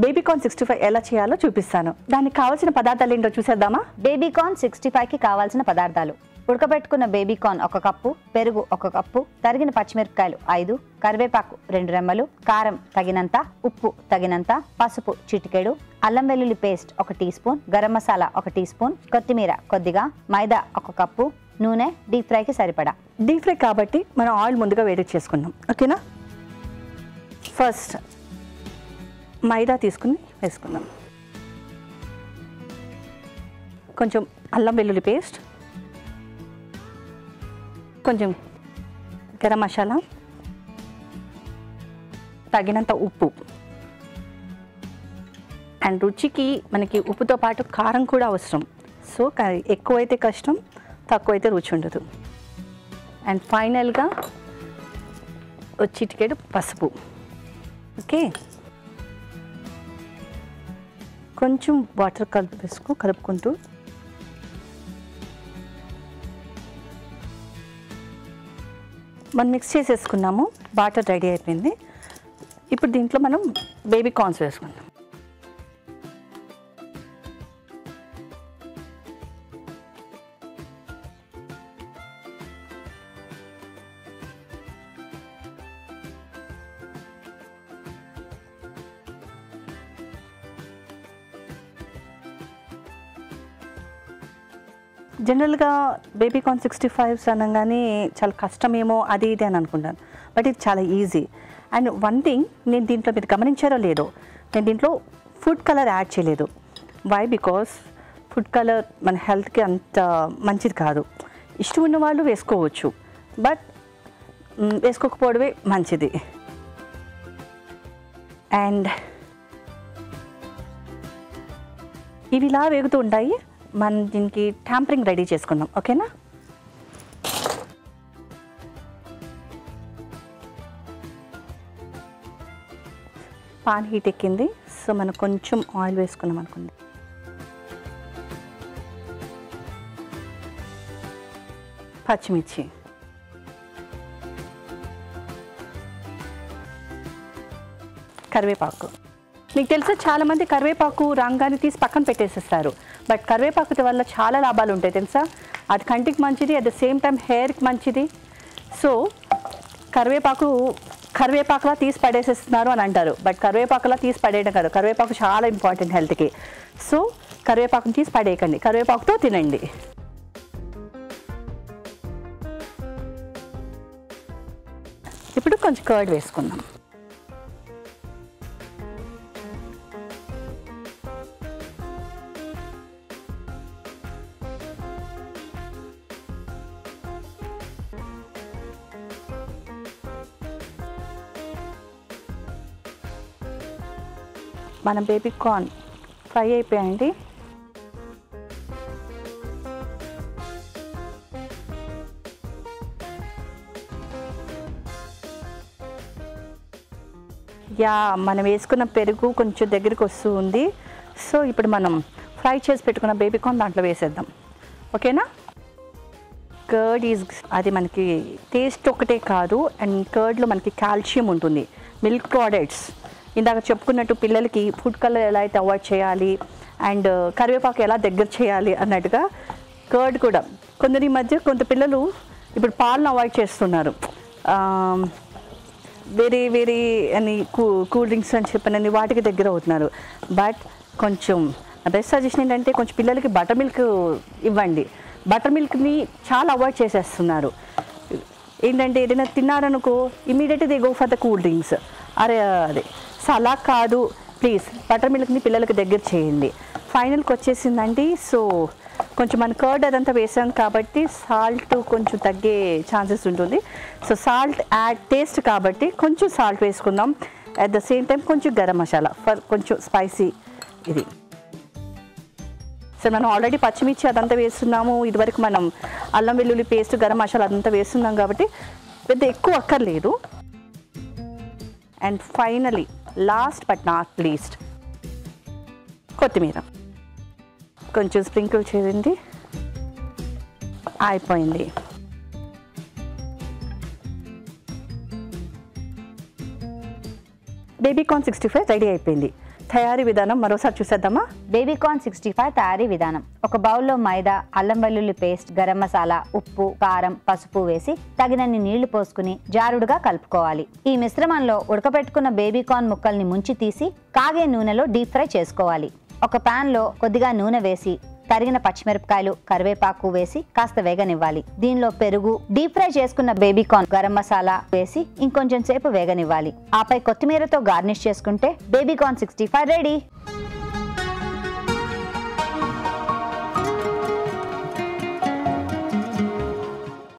Baby corn 65 ఎలా చేయాలో చూపిస్తాను. దానికి కావాల్సిన పదార్థాలు ఏంటో చూసేద్దామా? బేబీకార్న్ 65కి కావాల్సిన పదార్థాలు: ఉడకబెట్టుకున్న బేబీకార్న్ 1 కప్పు, పెరుగు 1 కప్పు, తరిగిన పచ్చిమిరపకాయలు 5, కరివేపాకు 2 రెమ్మలు, కారం తగినంత, ఉప్పు తగినంత, పసుపు చిటికెడు, అల్లం వెల్లుల్లి paste 1 teaspoon, garam masala 1 teaspoon, కొత్తిమీర కొద్దిగా, మైదా 1 కప్పు, నూనె డీప్ ఫ్రైకి సరిపడా. డీప్ ఫ్రై కాబట్టి మనం ఆయిల్ ముందుగా వేడి చేసుకుందాం. ఓకేనా? ఫస్ట్ మైదా తీసుకుని వేసుకుందాం. కొంచెం అల్లం వెల్లుల్లి పేస్ట్, కొంచెం గరం మసాలా, తగినంత ఉప్పు. అండ్ రుచికి మనకి ఉప్పుతో పాటు కారం కూడా అవసరం. సో ఎక్కువైతే కష్టం, తక్కువైతే రుచి ఉండదు. అండ్ ఫైనల్గా చిటికెడు పసుపు. ఓకే, కొంచెం వాటర్ కలుపుకుంటూ మనం మిక్స్ చేసేసుకున్నాము. బాటర్ రెడీ అయిపోయింది. ఇప్పుడు దీంట్లో మనం బేబీకార్న్స్ వేసుకుందాం. జనరల్గా బేబీకార్న్ 65 అనగానే చాలా కష్టమేమో అది ఇది అని అనుకుంటాను. బట్ ఇది చాలా ఈజీ. అండ్ వన్ థింగ్, నేను దీంట్లో మీరు గమనించారో లేదో, నేను దీంట్లో ఫుడ్ కలర్ యాడ్ చేయలేదు. వై? బికాస్ ఫుడ్ కలర్ మన హెల్త్కి అంత మంచిది కాదు. ఇష్టం ఉన్న వాళ్ళు వేసుకోవచ్చు, బట్ వేసుకోకపోవడమే మంచిది. అండ్ ఇవి ఇలా వేగుతూ ఉంటాయి. మనం దీనికి ట్యాంపరింగ్ రెడీ చేసుకుందాం. ఓకేనా? పాన్ హీట్ ఎక్కింది. సో మనం కొంచెం ఆయిల్ వేసుకున్నాం అనుకోండి. పచ్చిమిర్చి, కరివేపాకు. మీకు తెలుసా, చాలామంది కరివేపాకు రంగాన్ని తీసి పక్కన పెట్టేసేస్తారు. బట్ కరివేపాకు వల్ల చాలా లాభాలు ఉంటాయి తెలుసా. అది కంటికి మంచిది, అట్ ద సేమ్ టైం హెయిర్కి మంచిది. సో కరివేపాకులా తీసి పడేసేస్తున్నారు అని అంటారు. బట్ కరివేపాకులా తీసి పడేయడం కాదు, కరివేపాకు చాలా ఇంపార్టెంట్ హెల్త్కి. సో కరివేపాకుని తీసి పడేయకండి, కరివేపాకుతో తినండి. ఇప్పుడు కొంచెం కర్డ్ వేసుకుందాం. మన బేబీకార్న్ ఫ్రై అయిపోయాయండి. మనం వేసుకున్న పెరుగు కొంచెం దగ్గరికి వస్తూ ఉంది. సో ఇప్పుడు మనం ఫ్రై చేసి పెట్టుకున్న బేబీకార్న్ దాంట్లో వేసేద్దాం. ఓకేనా? కర్డ్ అది మనకి టేస్ట్ ఒకటే కాదు, అండ్ కర్డ్లో మనకి కాల్షియం ఉంటుంది. మిల్క్ ప్రోడక్ట్స్ ఇందాక చెప్పుకున్నట్టు పిల్లలకి ఫుడ్ కలర్ ఎలా అయితే అవాయిడ్ చేయాలి, అండ్ కరివేపాకు ఎలా దగ్గర చేయాలి అన్నట్టుగా కర్డ్ కూడా. కొందరి మధ్య కొంత పిల్లలు ఇప్పుడు పాలను అవాయిడ్ చేస్తున్నారు. వేరే అని కూల్ డ్రింక్స్ అని చెప్పినని వాటికి దగ్గర అవుతున్నారు. బట్ కొంచెం బెస్ట్ సజెషన్ ఏంటంటే కొంచెం పిల్లలకి బటర్ మిల్క్ ఇవ్వండి. బటర్ మిల్క్ని చాలా అవాయిడ్ చేసేస్తున్నారు. ఏంటంటే ఏదైనా తిన్నారనుకో ఇమీడియట్గా they go for the cool drinks. అదే సో అలా కాదు, ప్లీజ్ బటర్ మిల్క్ని పిల్లలకి దగ్గర చేయండి. ఫైనల్కి వచ్చేసిందండి. సో కొంచెం మన కర్డ్ అదంతా వేసాం కాబట్టి సాల్ట్ కొంచెం తగ్గే ఛాన్సెస్ ఉంటుంది. సో సాల్ట్ యాడ్ టేస్ట్ కాబట్టి కొంచెం సాల్ట్ వేసుకుందాం. అట్ ద సేమ్ టైం కొంచెం గరం మసాలా ఫర్ కొంచెం స్పైసీ ఇది. సో మనం ఆల్రెడీ పచ్చిమిర్చి అదంతా వేస్తున్నాము. ఇదివరకు మనం అల్లం వెల్లుల్లి పేస్ట్ గరం మసాలా అదంతా వేస్తున్నాం కాబట్టి పెద్ద ఎక్కువ అక్కర్లేదు. And finally last but not least కొత్తిమీర కొంచెం స్ప్రింకిల్ చేయండి. అయిపోయింది. బేబీకార్న్ 65 రెడీ అయిపోయింది. తయారీ విధానం మరోసారి చూసేద్దామా? బేబీకార్న్ 65 తయారీ విధానం. ఒక బౌల్లో మైదా, అల్లం వెల్లుల్లి పేస్ట్, గరం మసాలా, ఉప్పు, కారం, పసుపు వేసి తగినన్ని నీళ్లు పోసుకుని జారుడుగా కలుపుకోవాలి. ఈ మిశ్రమంలో ఉడకబెట్టుకున్న బేబీకార్న్ ముక్కల్ని ముంచి తీసి కాగే నూనెలో డీప్ ఫ్రై చేసుకోవాలి. ఒక పాన్ లో కొద్దిగా నూనె వేసి తరిగిన పచ్చిమిరపకాయలు, కరివేపాకు వేసి కాస్త వేగనివ్వాలి. దీనిలో పెరుగు, డీప్ ఫ్రై చేసుకున్న బేబీకార్న్, గరం మసాలా వేసి ఇంకొంచెం సేపు వేగనివ్వాలి. ఆపై కొత్తిమీరతో గార్నిష్ చేసుకుంటే బేబీకార్న్ 65 రెడీ.